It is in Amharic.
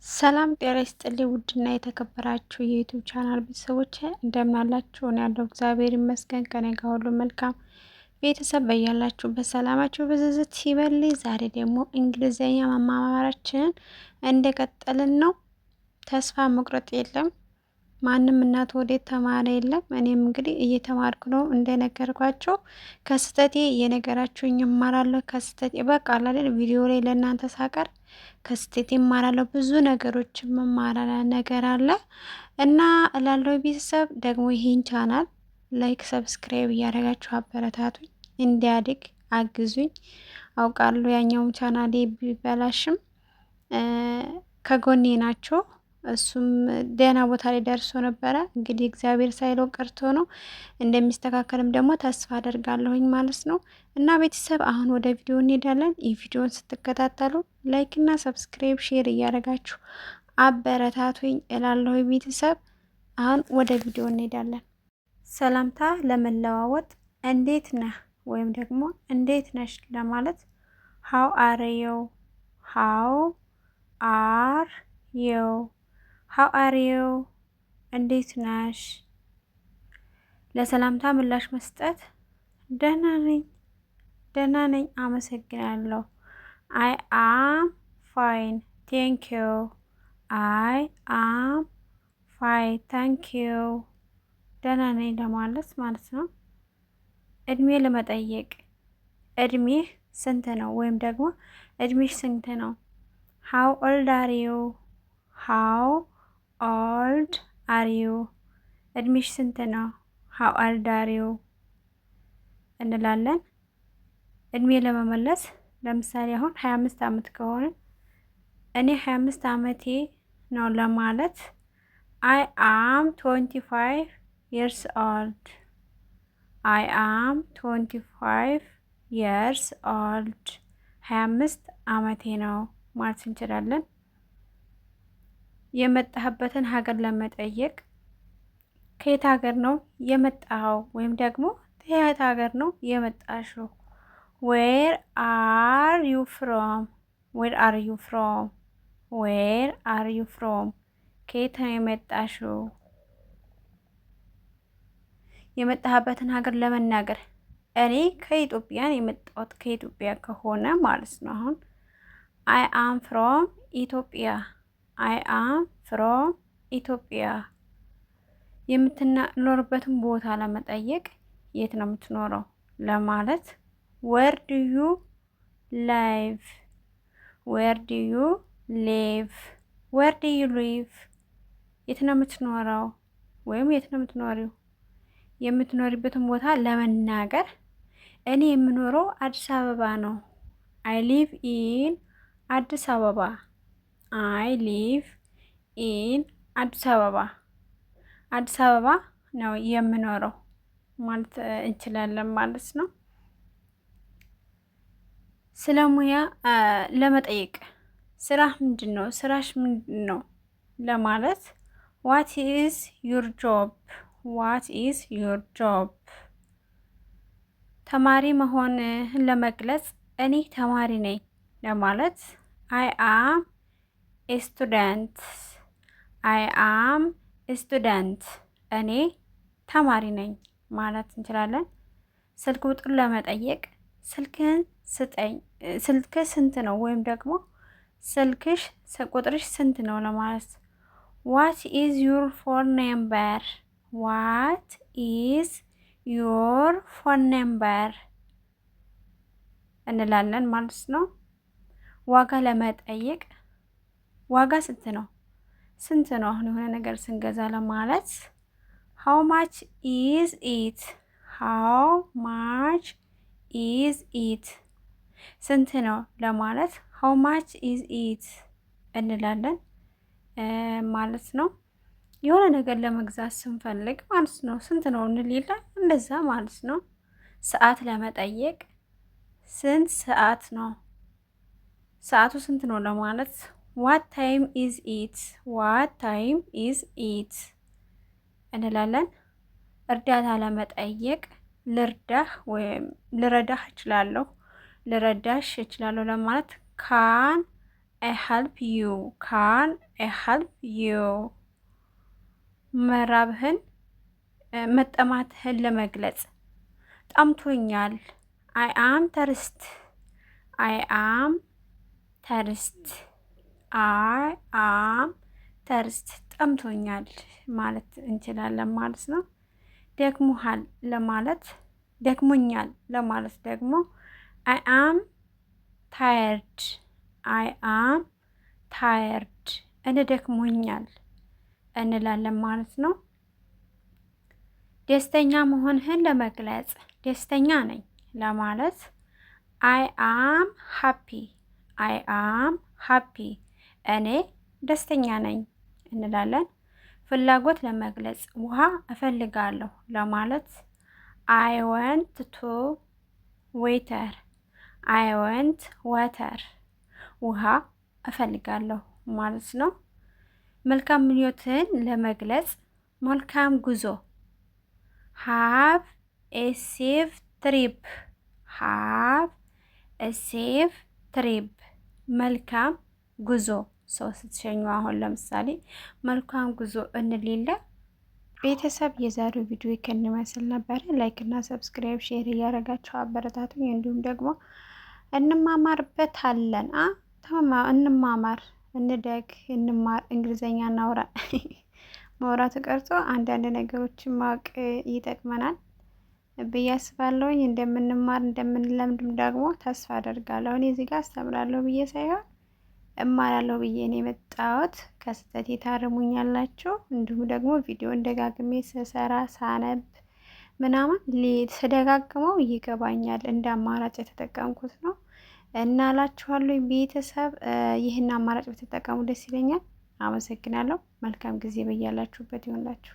ሰላም ጤና ይስጥልኝ ውድና የተከበራችሁ የዩቲዩብ ቻናል ቤተሰቦች እንደምን አላችሁ? እኔ ያለው እግዚአብሔር ይመስገን ከኔ ጋር ሁሉ መልካም። ቤተሰብ በያላችሁበት ሰላማችሁ ብዝዝት ይበልኝ። ዛሬ ደግሞ እንግሊዘኛ መማማራችንን እንደቀጠልን ነው። ተስፋ መቁረጥ የለም። ማንም እናት ወዴት ተማረ የለም። እኔም እንግዲህ እየተማርኩ ነው። እንደነገርኳቸው ከስተቴ እየነገራችሁኝ እማራለሁ። ከስተቴ በቃ አይደል ቪዲዮ ላይ ለእናንተ ሳቀር ከስተቴ እማራለሁ። ብዙ ነገሮች መማራ ነገር አለ እና እላለሁ። ቤተሰብ ደግሞ ይሄን ቻናል ላይክ፣ ሰብስክራይብ እያደረጋችሁ አበረታቱኝ፣ እንዲያድግ አግዙኝ። አውቃለሁ ያኛውም ቻናሌ ቢበላሽም ከጎኔ ናቸው። እሱም ደህና ቦታ ላይ ደርሶ ነበረ። እንግዲህ እግዚአብሔር ሳይለው ቀርቶ ነው። እንደሚስተካከልም ደግሞ ተስፋ አደርጋለሁኝ ማለት ነው። እና ቤተሰብ አሁን ወደ ቪዲዮ እንሄዳለን። ይህ ቪዲዮን ስትከታተሉ ላይክ እና ሰብስክራይብ ሼር እያደረጋችሁ አበረታቱኝ እላለሁ። ቤተሰብ አሁን ወደ ቪዲዮ እንሄዳለን። ሰላምታ ለመለዋወጥ እንዴት ነህ ወይም ደግሞ እንዴት ነሽ ለማለት ሃው አር ዩ፣ ሃው አር ዩ፣ ሃው አር ዩ፣ እንዴት ነሽ። ለሰላምታ ምላሽ መስጠት ደህና ነኝ፣ ደህና ነኝ፣ አመሰግናለሁ። አይ አም ፋይን ቴንክ ዩ፣ አይ አም ፋይን ታንክ ዩ፣ ደህና ነኝ ለማለት ማለት ነው። እድሜ ለመጠየቅ እድሜህ ስንት ነው ወይም ደግሞ እድሜሽ ስንት ነው። ሃው ኦልድ አር ዩ፣ ሃው ኦልድ አር ዩ፣ እድሜሽ ስንት ነው። ሃው ኦልድ አር ዩ እንላለን። እድሜ ለመመለስ ለምሳሌ አሁን 25 ዓመት ከሆነ እኔ 25 ዓመቴ ነው ለማለት አይ አም 25 years old፣ አይ አም 25 years old፣ 25 ዓመቴ ነው ማለት እንችላለን። የመጣህበትን ሀገር ለመጠየቅ ከየት ሀገር ነው የመጣኸው ወይም ደግሞ ከየት ሀገር ነው የመጣሽው። ዌር አር ዩ ፍሮም፣ ዌር አር ዩ ፍሮም፣ ዌር አር ዩ ፍሮም፣ ከየት ነው የመጣሽው። የመጣህበትን ሀገር ለመናገር እኔ ከኢትዮጵያ የመጣሁት ከኢትዮጵያ ከሆነ ማለት ነው። አሁን አይ አም ፍሮም ኢትዮጵያ፣ አይ አም ፍሮም ኢትዮጵያ። የምትኖርበትን ቦታ ለመጠየቅ የት ነው የምትኖረው ለማለት ዌር ዱ ዩ ላይቭ፣ ዌር ዱ ዩ ሊቭ፣ ዌር ዱ ዩ ሊቭ፣ የት ነው የምትኖረው ወይም የት ነው የምትኖሪው። የምትኖሪበትን ቦታ ለመናገር እኔ የምኖረው አዲስ አበባ ነው። አይ ሊቭ ኢን አዲስ አበባ፣ አይ ሊቭ ኢን አዲስ አበባ፣ አዲስ አበባ ነው የምኖረው ማለት እንችላለን ማለት ነው። ስለ ሙያ ለመጠየቅ ስራህ ምንድን ነው፣ ስራሽ ምንድን ነው ለማለት ዋት ኢዝ ዩር ጆብ፣ ዋት ኢዝ ዩር ጆብ። ተማሪ መሆንህን ለመግለጽ እኔ ተማሪ ነኝ ለማለት አይ አም ስቱደንት፣ አይ አም ስቱደንት፣ እኔ ተማሪ ነኝ ማለት እንችላለን። ስልክ ቁጥር ለመጠየቅ ስልክህን ስጠኝ፣ ስልክህ ስንት ነው ወይም ደግሞ ስልክሽ ቁጥርሽ ስንት ነው ለማለት ዋት ኢዝ ዩር ፎን ነምበር፣ ዋት ኢዝ ዩር ፎን ነምበር እንላለን ማለት ነው። ዋጋ ለመጠየቅ ዋጋ ስንት ነው፣ ስንት ነው አሁን የሆነ ነገር ስንገዛ ለማለት ሃው ማች ኢዝ ኢት፣ ሃው ማች ኢዝ ኢት፣ ስንት ነው ለማለት ሃው ማች ኢዝ ኢት እንላለን ማለት ነው። የሆነ ነገር ለመግዛት ስንፈልግ ማለት ነው ስንት ነው እንልላ እንደዛ ማለት ነው። ሰዓት ለመጠየቅ ስንት ሰዓት ነው፣ ሰዓቱ ስንት ነው ለማለት ዋት ታይም ኢዝ ኢት፣ ዋት ታይም ኢዝ ኢት እንላለን። እርዳታ ለመጠየቅ ልርዳህ ወይም ልረዳህ እችላለሁ፣ ልረዳሽ እችላለሁ ለማለት ካን አይ ሄልፕ ዩ ካን አይ ሄልፕ ዩ መራብህን መጠማትህን ለመግለጽ ጠምቶኛል። አይ አም ተርስት አይ አም ተርስት አይ አም ተርስት ጠምቶኛል ማለት እንችላለን ማለት ነው። ደክሞሃል ለማለት ደክሞኛል ለማለት ደግሞ አይ አም ታየርድ አይ አም ታየርድ እኔ ደክሞኛል እንላለን ማለት ነው። ደስተኛ መሆንህን ለመግለጽ ደስተኛ ነኝ ለማለት አይ አም ሃፒ አይ አም ሃፒ እኔ ደስተኛ ነኝ እንላለን። ፍላጎት ለመግለጽ ውሃ እፈልጋለሁ ለማለት አይ ወንት ቱ ዌተር አይ ወንት ወተር ውሃ እፈልጋለሁ ማለት ነው። መልካም ምኞትን ለመግለጽ መልካም ጉዞ ሃቭ ኤ ሴፍ ትሪፕ ሃቭ ኤ ሴፍ ትሪፕ መልካም ጉዞ ሰው ስትሸኙ አሁን ለምሳሌ መልካም ጉዞ እንሌለ። ቤተሰብ የዛሬው ቪዲዮ ከንመስል ነበር። ላይክ እና ሰብስክራይብ ሼር እያደረጋችሁ አበረታቱኝ። እንዲሁም ደግሞ እንማማርበታለን። እንማማር፣ እንደግ፣ እንማር፣ እንግሊዘኛ እናውራ። ማውራቱ ቀርቶ አንዳንድ ነገሮችን ማወቅ ይጠቅመናል ብዬ አስባለሁኝ። እንደምንማር እንደምንለምድም ደግሞ ተስፋ አደርጋለሁ። እኔ እዚህ ጋር አስተምራለሁ ብዬ ሳይሆን እማራለሁ ብዬ ነው የመጣሁት። ከስህተት የታረሙኛላችሁ። እንዲሁም ደግሞ ቪዲዮ እንደጋግሜ ስሰራ ሳነብ ምናምን ስደጋግመው ይገባኛል። እንደ አማራጭ የተጠቀምኩት ነው እና እላችኋለሁ ቤተሰብ ይህን አማራጭ ብትጠቀሙ ደስ ይለኛል። አመሰግናለሁ። መልካም ጊዜ በያላችሁበት ይሆንላችሁ።